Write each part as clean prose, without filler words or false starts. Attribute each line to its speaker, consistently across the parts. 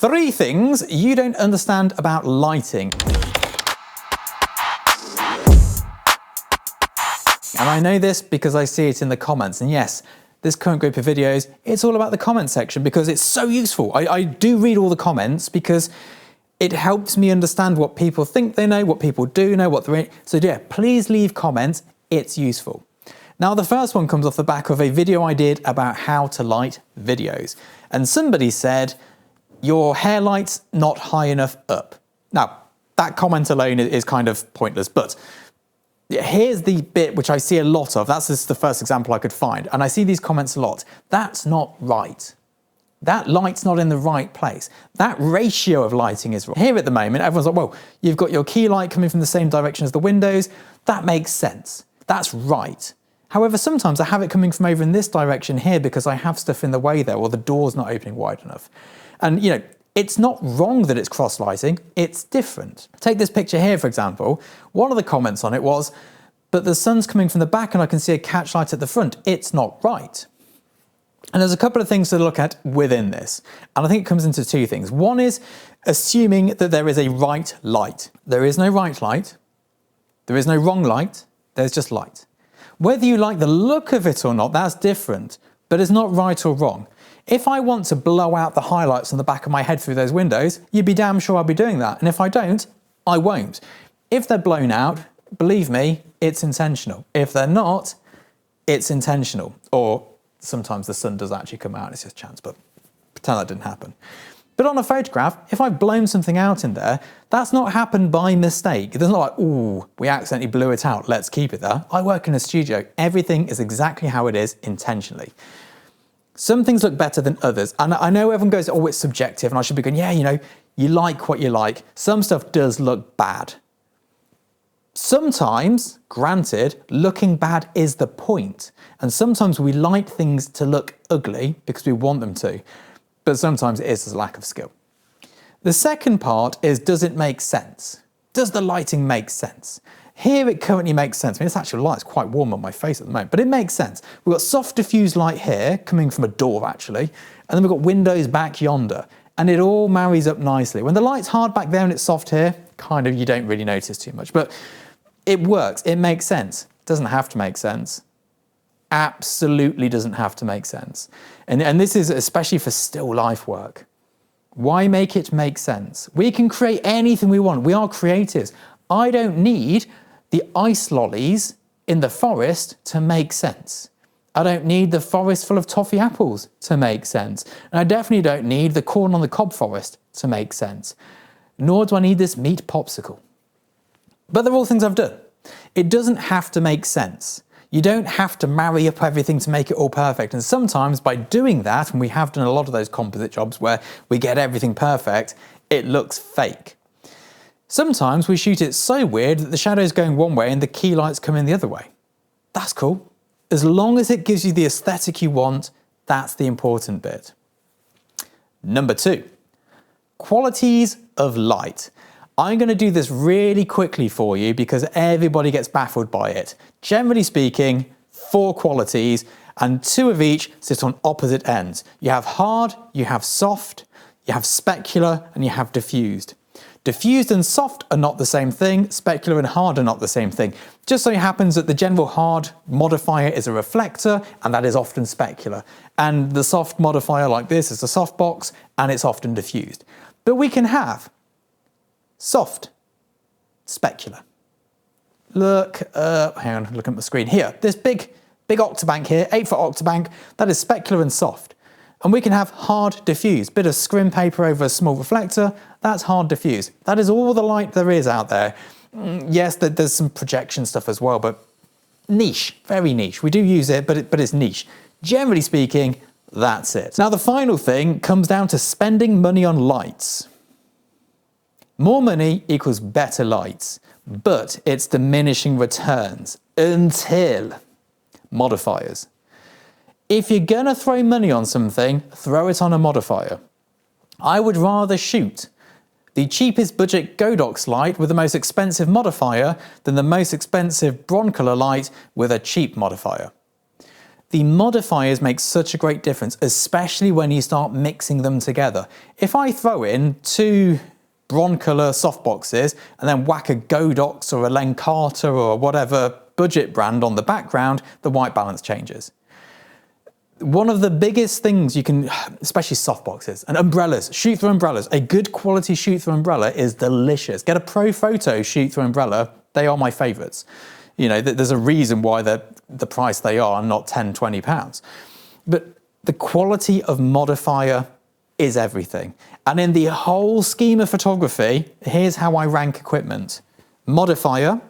Speaker 1: 3 things you don't understand about lighting. And I know this because I see it in the comments, and yes, this current group of videos, it's all about the comment section because it's so useful. I do read all the comments because it helps me understand what people think they know, what people do know, what they're in. So yeah, please leave comments, it's useful. Now the first one comes off the back of a video I did about how to light videos. And somebody said, your hair light's not high enough up. Now, that comment alone is kind of pointless, but here's the bit which I see a lot of. That's just the first example I could find. And I see these comments a lot. That's not right. That light's not in the right place. That ratio of lighting is wrong. Here at the moment, everyone's like, well, you've got your key light coming from the same direction as the windows. That makes sense. That's right. However, sometimes I have it coming from over in this direction here because I have stuff in the way there, or the door's not opening wide enough. And you know, it's not wrong that it's cross lighting, it's different. Take this picture here, for example. One of the comments on it was, but the sun's coming from the back and I can see a catch light at the front. It's not right. And there's a couple of things to look at within this. And I think it comes into 2 things. One is assuming that there is a right light. There is no right light. There is no wrong light. There's just light. Whether you like the look of it or not, that's different, but it's not right or wrong. If I want to blow out the highlights on the back of my head through those windows, you'd be damn sure I'll be doing that. And if I don't, I won't. If they're blown out, believe me, it's intentional. If they're not, it's intentional. Or sometimes the sun does actually come out, it's just chance, but pretend that didn't happen. But on a photograph, if I've blown something out in there, that's not happened by mistake. It's not like, ooh, we accidentally blew it out, let's keep it there. I work in a studio. Everything is exactly how it is intentionally. Some things look better than others. And I know everyone goes, oh, it's subjective. And I should be going, yeah, you know, you like what you like. Some stuff does look bad. Sometimes, granted, looking bad is the point. And sometimes we like things to look ugly because we want them to. But sometimes it is a lack of skill. The second part is, does it make sense? Does the lighting make sense? Here it currently makes sense. I mean, it's actually light, it's quite warm on my face at the moment, but it makes sense. We've got soft diffused light here, coming from a door actually, and then we've got windows back yonder, and it all marries up nicely. When the light's hard back there and it's soft here, kind of you don't really notice too much, but it works, it makes sense. It doesn't have to make sense. Absolutely doesn't have to make sense. And this is especially for still life work. Why make it make sense? We can create anything we want. We are creatives. I don't need the ice lollies in the forest to make sense. I don't need the forest full of toffee apples to make sense. And I definitely don't need the corn on the cob forest to make sense. Nor do I need this meat popsicle. But they're all things I've done. It doesn't have to make sense. You don't have to marry up everything to make it all perfect. And sometimes by doing that, and we have done a lot of those composite jobs where we get everything perfect, it looks fake. Sometimes we shoot it so weird that the shadow's going one way and the key lights come in the other way. That's cool. As long as it gives you the aesthetic you want, that's the important bit. Number 2, qualities of light. I'm going to do this really quickly for you because everybody gets baffled by it. Generally speaking, 4 qualities, and 2 of each sit on opposite ends. You have hard, you have soft, you have specular, and you have diffused. Diffused and soft are not the same thing, specular and hard are not the same thing. Just so it happens that the general hard modifier is a reflector, and that is often specular. And the soft modifier like this is a softbox, and it's often diffused. But we can have soft, specular. Look, hang on, look at my screen here. This big octabank here, 8-foot octabank, that is specular and soft. And we can have hard diffuse, bit of scrim paper over a small reflector, that's hard diffuse. That is all the light there is out there. Yes, there's some projection stuff as well, but niche, very niche. We do use it, but it's niche. Generally speaking, that's it. Now the final thing comes down to spending money on lights. More money equals better lights, but it's diminishing returns until modifiers. If you're gonna throw money on something, throw it on a modifier. I would rather shoot the cheapest budget Godox light with the most expensive modifier than the most expensive Broncolor light with a cheap modifier. The modifiers make such a great difference, especially when you start mixing them together. If I throw in 2 Broncolor softboxes and then whack a Godox or a Len Carter or whatever budget brand on the background, the white balance changes. One of the biggest things you can, especially softboxes and umbrellas, shoot-through umbrellas. A good quality shoot-through umbrella is delicious. Get a Pro Photo shoot-through umbrella. They are my favorites. You know, there's a reason why they're the price they are and not 10, 20 pounds. But the quality of modifier is everything. And in the whole scheme of photography, here's how I rank equipment. Modifier,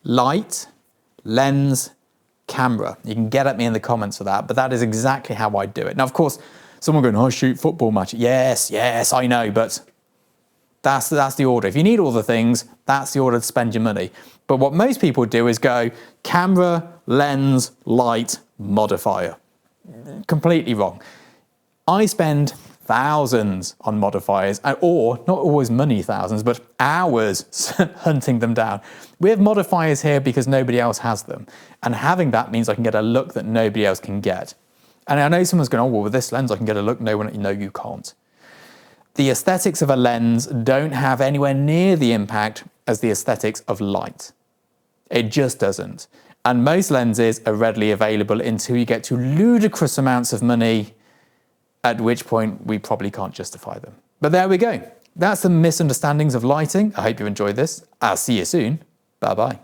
Speaker 1: light, lens, camera. You can get at me in the comments for that, but that is exactly how I do it. Now, of course, someone going, oh, shoot football match. Yes, I know, but that's the order. If you need all the things, that's the order to spend your money. But what most people do is go camera, lens, light, modifier. Completely wrong. I spend thousands on modifiers, or not always money thousands, but hours hunting them down. We have modifiers here because nobody else has them. And having that means I can get a look that nobody else can get. And I know someone's going, oh, well, with this lens, I can get a look no, you can't. The aesthetics of a lens don't have anywhere near the impact as the aesthetics of light. It just doesn't. And most lenses are readily available until you get to ludicrous amounts of money, at which point we probably can't justify them. But there we go. That's the misunderstandings of lighting. I hope you enjoyed this. I'll see you soon. Bye-bye.